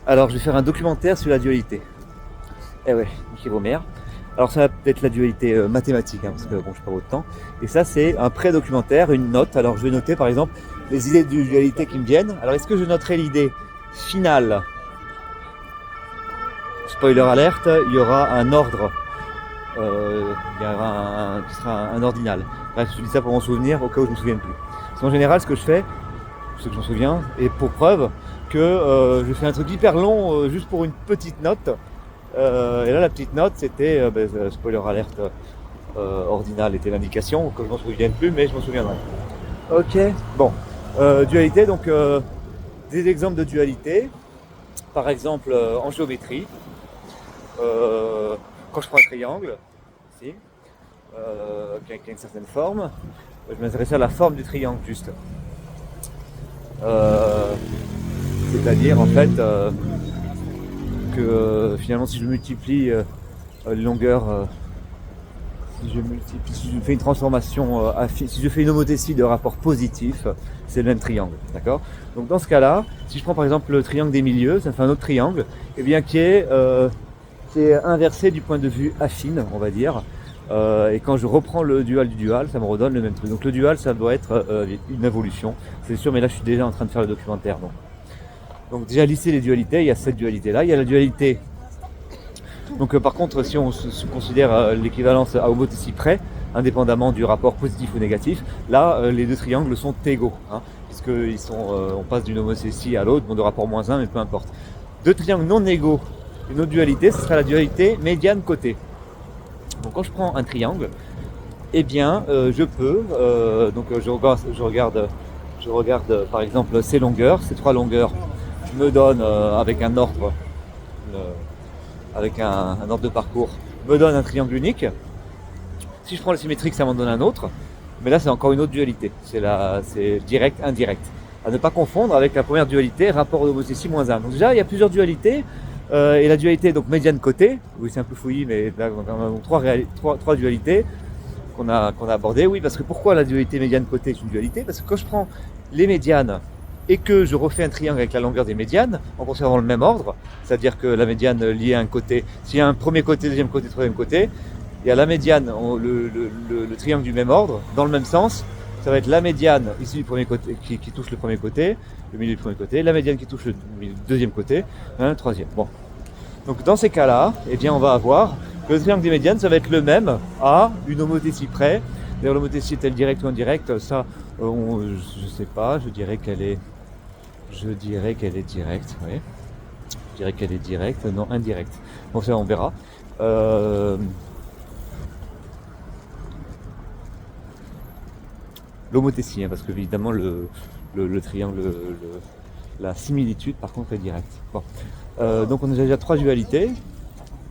Alors, je vais faire un documentaire sur la dualité. Eh ouais, Mickey Vomère. Alors, ça va peut-être la dualité mathématique, hein, parce que bon, je n'ai pas votre temps. Et ça, c'est un pré-documentaire, une note. Alors, je vais noter, par exemple, les idées de dualité qui me viennent. Alors, est-ce que je noterai l'idée finale? Spoiler alerte, il y aura un ordre. Il y aura qui sera un ordinal. Bref, je dis ça pour m'en souvenir, au cas où je ne me souvienne plus. Parce qu'en général, ce que je fais, ce que j'en souviens, et pour preuve que je fais un truc hyper long juste pour une petite note. Et là, la petite note, c'était, spoiler alerte, ordinal était l'indication, que je m'en souvienne plus, mais je m'en souviendrai. Ok, bon. Dualité, donc des exemples de dualité. Par exemple, en géométrie, quand je prends un triangle, ici, qui a une certaine forme, je m'intéresse à la forme du triangle juste. C'est-à-dire en fait que finalement si je multiplie les longueurs, si je fais une transformation si je fais une homothétie de rapport positif, c'est le même triangle, d'accord? Donc dans ce cas-là, si je prends par exemple le triangle des milieux, ça fait un autre triangle, et bien qui est inversé du point de vue affine, on va dire. Et quand je reprends le dual du dual, ça me redonne le même truc. Donc le dual, ça doit être une évolution, c'est sûr, mais là je suis déjà en train de faire le documentaire. Donc déjà lisser les dualités, il y a cette dualité-là, il y a la dualité. Donc par contre, si on se considère l'équivalence à homothétie près, indépendamment du rapport positif ou négatif, là les deux triangles sont égaux, hein, puisqu'ils on passe d'une homothétie à l'autre, bon, de rapport -1, mais peu importe. Deux triangles non égaux, une autre dualité, ce sera la dualité médiane côté. Donc quand je prends un triangle, eh bien je peux, je regarde par exemple ces longueurs, ces trois longueurs me donnent avec un ordre, avec un ordre de parcours, me donne un triangle unique. Si je prends le symétrique, ça m'en donne un autre, mais là c'est encore une autre dualité, c'est direct, indirect. À ne pas confondre avec la première dualité, rapport d'homothétie -1. Donc déjà il y a plusieurs dualités. Et la dualité donc médiane côté, oui c'est un peu fouillis, mais là on a trois dualités qu'on a abordées. Oui, parce que pourquoi la dualité médiane côté est une dualité? Parce que quand je prends les médianes et que je refais un triangle avec la longueur des médianes en conservant le même ordre, c'est-à-dire que la médiane liée à un côté, s'il y a un premier côté, deuxième côté, troisième côté, il y a la médiane, le triangle du même ordre, dans le même sens. Ça va être la médiane ici du premier côté qui touche le premier côté, le milieu du premier côté, la médiane qui touche le deuxième côté, le troisième. Bon. Donc dans ces cas-là, eh bien on va avoir que le triangle des médianes, ça va être le même à une homothétie près. D'ailleurs l'homothétie est-elle directe ou indirecte? Ça, je ne sais pas, je dirais qu'elle est directe, oui. Je dirais qu'elle est directe, non indirecte. Bon ça on verra. L'homothétie, hein, parce que évidemment le triangle, la similitude par contre est directe. Bon. Donc on a déjà trois dualités.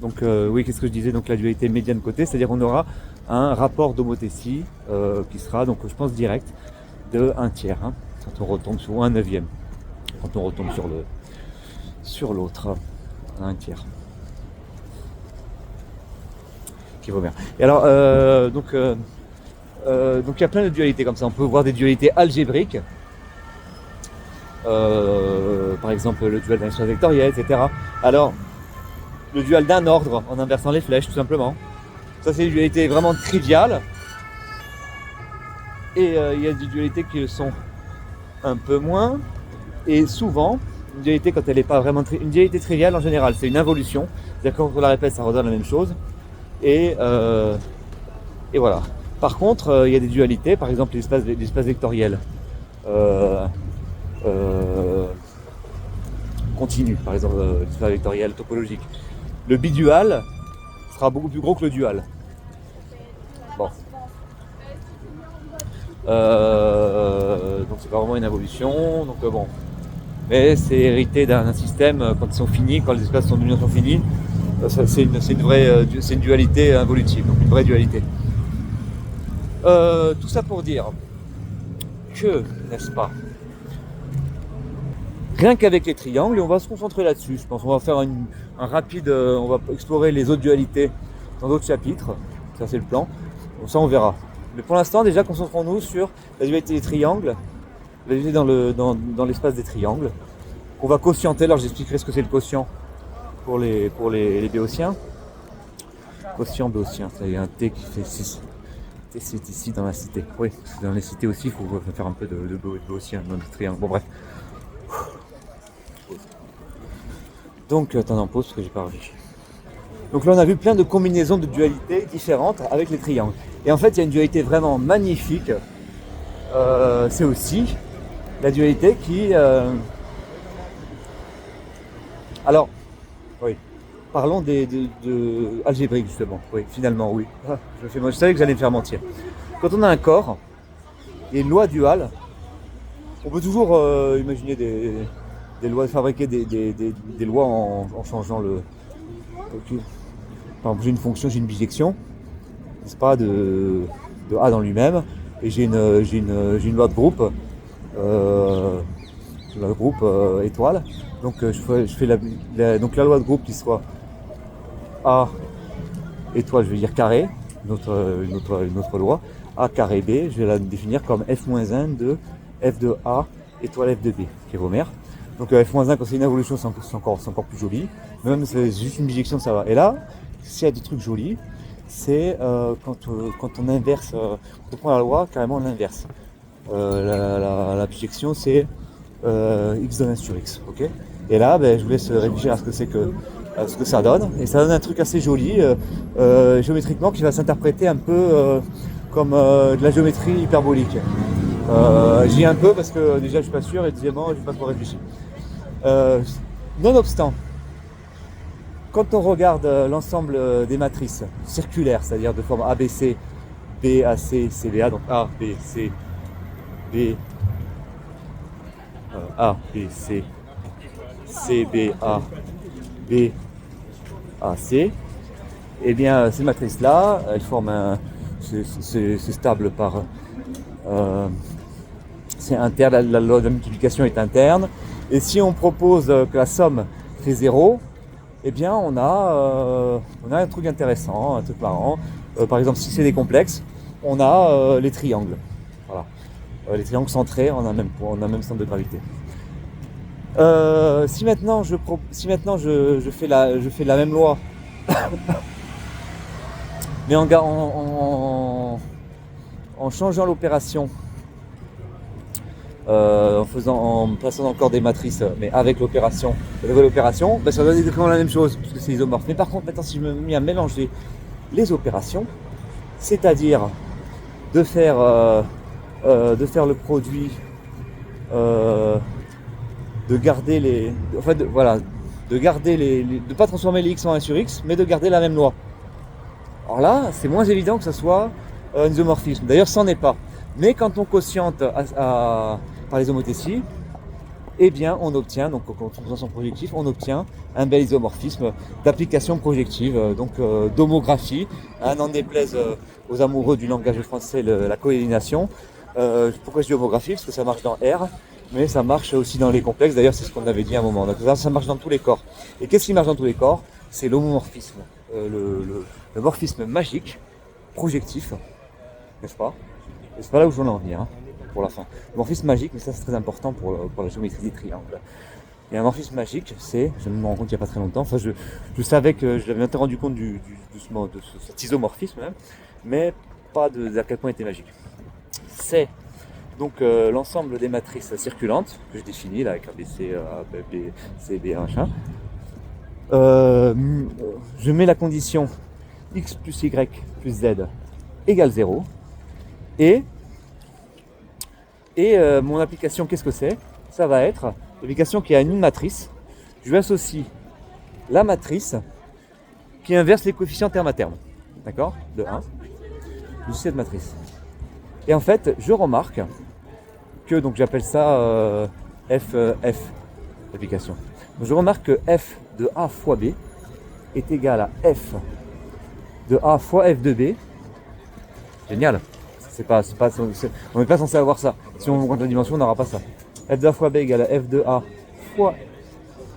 Donc oui, qu'est-ce que je disais? Donc la dualité médiane côté, c'est-à-dire qu'on aura un rapport d'homothétie qui sera donc je pense direct de 1/3, hein, quand on retombe sur 1/9, quand on retombe sur l'autre, 1/3. Qui vaut bien. Et alors donc il y a plein de dualités comme ça. On peut voir des dualités algébriques. Par exemple le dual d'un espace vectoriel, etc. Alors, le dual d'un ordre en inversant les flèches, tout simplement. Ça, c'est des dualités vraiment triviales. Et il y a des dualités qui le sont un peu moins. Et souvent, une dualité, quand elle n'est pas vraiment une dualité triviale en général, c'est une involution. C'est-à-dire que quand on la répète, ça redonne la même chose. Et voilà. Par contre, il y a des dualités, par exemple l'espace vectoriel. Continu, par exemple l'espace vectoriel topologique. Le bidual sera beaucoup plus gros que le dual. Bon. Donc c'est pas vraiment une involution. Donc bon. Mais c'est hérité d'un système quand ils sont finis, quand les espaces sont devenus finis. C'est une dualité involutive, donc une vraie dualité. Tout ça pour dire que, n'est-ce pas, rien qu'avec les triangles, et on va se concentrer là-dessus. Je pense qu'on va faire un rapide, on va explorer les autres dualités dans d'autres chapitres. Ça c'est le plan. Donc ça on verra. Mais pour l'instant déjà concentrons-nous sur la dualité des triangles, la dualité dans l'espace des triangles. qu'on va quotienter. Alors j'expliquerai ce que c'est le quotient pour les béotiens. Quotient béotien, il y a un T qui fait 6. T c'est ici dans la cité. Oui, dans les cités aussi, il faut faire un peu de béotien dans le triangle. Bon bref. Donc attends, on pause parce que j'ai pas revu. Donc là on a vu plein de combinaisons de dualités différentes avec les triangles. Et en fait il y a une dualité vraiment magnifique. C'est aussi la dualité qui... Alors, oui, parlons de algébrique justement. Oui, finalement, oui. Je savais que j'allais me faire mentir. Quand on a un corps, il y a une loi duale. On peut toujours imaginer des lois, fabriquer des lois en changeant le... Par exemple, j'ai une fonction, j'ai une bijection, n'est-ce pas, de A dans lui-même, et j'ai une loi de groupe, étoile. Donc je fais donc la loi de groupe qui soit A étoile, je vais dire carré, une autre loi, A carré B, je vais la définir comme f-1 de f de A étoile f de B, qui est Homer. Donc f-1 quand c'est une évolution c'est encore plus joli, même si c'est juste une bijection ça va. Et là, s'il y a des trucs jolis, c'est quand on inverse, on prend la loi, carrément on l'inverse. La bijection c'est x donne 1 sur x, ok. Et là, je vous laisse réfléchir à ce que ça donne. Et ça donne un truc assez joli, géométriquement, qui va s'interpréter un peu comme de la géométrie hyperbolique. J'y ai un peu parce que déjà je suis pas sûr et deuxièmement je n'ai pas trop réfléchi. Nonobstant, quand on regarde l'ensemble des matrices circulaires, c'est-à-dire de forme ABC, BAC, CBA, donc A, B, C, B, A, B, C, C, B, A, B, A, C, et bien ces matrices-là, elles forment c'est stable par... c'est interne, la loi de multiplication est interne, et si on propose que la somme fait 0, eh bien on a un truc intéressant, un truc marrant. Par exemple, si c'est des complexes, on a les triangles. Voilà. Les triangles centrés, on a même centre de gravité. Si maintenant je fais la même loi, mais en changeant l'opération, en plaçant encore des matrices, mais avec l'opération, la nouvelle opération, ça donne exactement la même chose, puisque c'est isomorphe. Mais par contre, maintenant, si je me mets à mélanger les opérations, c'est-à-dire de faire le produit, de garder les... Enfin, de pas transformer les x en 1 sur x, mais de garder la même loi. Alors là, c'est moins évident que ce soit un isomorphisme. D'ailleurs, c'en est pas. Mais quand on quotiente par les homothéties, eh bien on obtient, donc quand on trouve son projectif, on obtient un bel isomorphisme d'application projective, donc d'homographie. N'en déplaise aux amoureux du langage français la coordination. Pourquoi je dis homographie? Parce que ça marche dans R, mais ça marche aussi dans les complexes. D'ailleurs, c'est ce qu'on avait dit à un moment. Donc ça marche dans tous les corps. Et qu'est-ce qui marche dans tous les corps? C'est l'homomorphisme, le morphisme magique, projectif, n'est-ce pas? Et c'est pas là où je veux en venir, pour la fin. Le morphisme magique, mais ça c'est très important pour la géométrie des triangles. Et un morphisme magique, je me rends compte il n'y a pas très longtemps, enfin je savais que je l'avais bien rendu compte de cet isomorphisme, hein, mais pas à quel point il était magique. C'est donc l'ensemble des matrices circulantes, que je définis là avec ABC, B, C, B, machin. Je mets la condition x plus y plus z égale 0. Et mon application, qu'est-ce que c'est? Ça va être l'application qui a une matrice. Je lui associe la matrice qui inverse les coefficients terme à terme. D'accord? De 1. Je suis cette matrice. Et en fait, je remarque que, donc j'appelle ça f l'application. Je remarque que f de A fois B est égal à f de A fois f de B. Génial. On n'est pas censé avoir ça. Si on compte la dimension, on n'aura pas ça. F de A fois B égale à F de A fois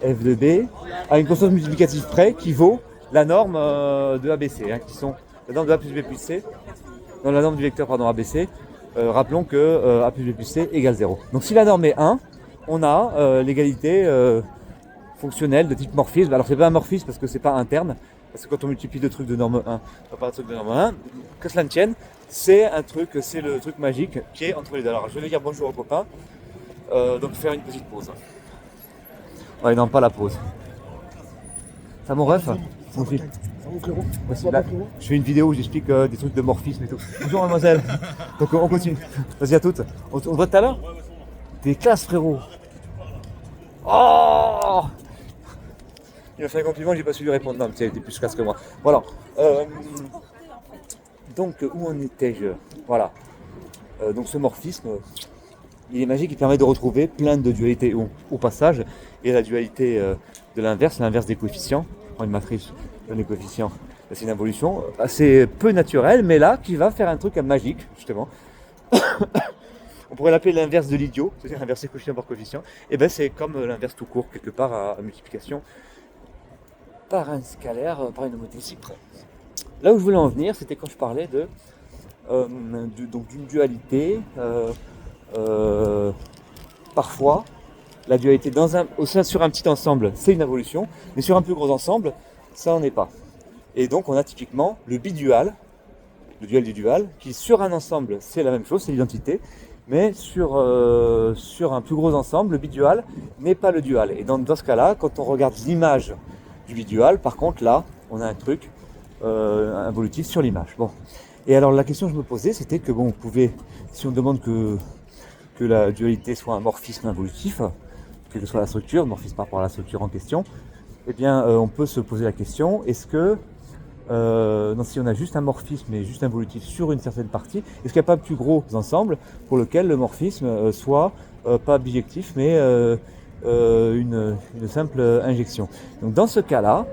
F de B à une constante multiplicative près qui vaut la norme de ABC, qui sont la norme de A plus B plus C, dans la norme du vecteur ABC. Rappelons que A plus B plus C égale 0. Donc si la norme est 1, on a l'égalité fonctionnelle de type morphisme. Alors c'est pas un morphisme parce que c'est pas interne, parce que quand on multiplie deux trucs de norme 1, on pas un truc de norme 1, que cela ne tienne, c'est le truc magique qui est entre les deux. Alors je vais dire bonjour aux copains, donc faire une petite pause. Ouais, non, pas la pause. Ça mon ref? Voici, là, je fais une vidéo où j'explique des trucs de morphisme et tout. Bonjour mademoiselle. Donc on continue. Vas-y à toutes. On se voit tout à l'heure? T'es classe frérot. Oh, il m'a fait un compliment, j'ai pas su lui répondre. Non, mais t'es plus classe que moi. Voilà. Donc où en étais-je? Voilà. Donc ce morphisme, il est magique, il permet de retrouver plein de dualités au passage. Et la dualité de l'inverse des coefficients. On prend une matrice, donne les coefficients. C'est une involution assez peu naturelle, mais là qui va faire un truc magique, justement. On pourrait l'appeler l'inverse de l'idiot, c'est-à-dire inverser coefficient par coefficient. Et ben c'est comme l'inverse tout court, quelque part à multiplication par un scalaire, par une multiples. Là où je voulais en venir, c'était quand je parlais donc d'une dualité. Parfois, la dualité sur un petit ensemble, c'est une involution, mais sur un plus gros ensemble, ça n'en est pas. Et donc on a typiquement le bidual, le dual du dual, qui sur un ensemble, c'est la même chose, c'est l'identité, mais sur un plus gros ensemble, le bidual n'est pas le dual. Et dans ce cas-là, quand on regarde l'image du bidual, par contre là, on a un truc involutif sur l'image. Bon. Et alors la question que je me posais, c'était que bon, si on demande que la dualité soit un morphisme involutif, quelle que soit la structure, morphisme par rapport à la structure en question, eh bien on peut se poser la question, est-ce que si on a juste un morphisme et juste involutif sur une certaine partie, est-ce qu'il n'y a pas un plus gros ensemble pour lequel le morphisme soit pas bijectif mais une simple injection. Donc dans ce cas-là,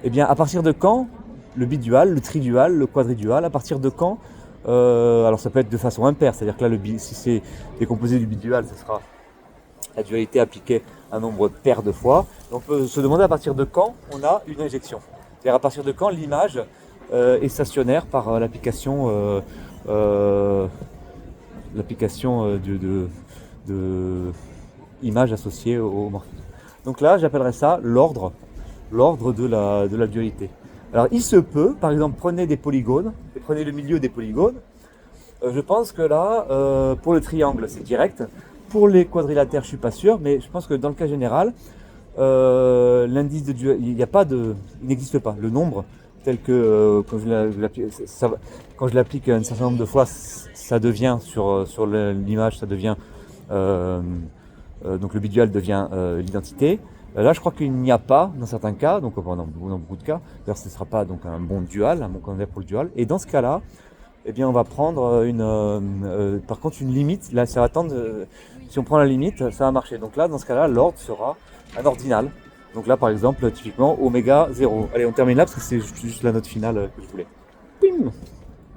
eh bien à partir de quand le bidual, le tridual, le quadridual, à partir de quand alors ça peut être de façon impaire, c'est-à-dire que là si c'est décomposé du bidual, ce sera la dualité appliquée un nombre pair de fois. Donc on peut se demander à partir de quand on a une injection. C'est-à-dire à partir de quand l'image est stationnaire par l'application de image associée au morphisme. Donc là, j'appellerais ça l'ordre de la dualité. Alors il se peut, par exemple, prenez des polygones, prenez le milieu des polygones. Je pense que là, pour le triangle, c'est direct. Pour les quadrilatères, je suis pas sûr, mais je pense que dans le cas général, l'indice de dualité, il n'existe pas. Le nombre tel que quand je l'applique un certain nombre de fois, ça devient sur l'image, ça devient donc le bidual devient l'identité. Là, je crois qu'il n'y a pas, dans certains cas, donc dans beaucoup de cas, d'ailleurs ce ne sera pas donc un bon dual, un bon candidat pour le dual. Et dans ce cas-là, eh bien, on va prendre par contre une limite. Là, ça va attendre. Si on prend la limite, ça va marcher. Donc là, dans ce cas-là, l'ordre sera un ordinal. Donc là, par exemple, typiquement, oméga 0. Allez, on termine là parce que c'est juste la note finale que je voulais. Pim!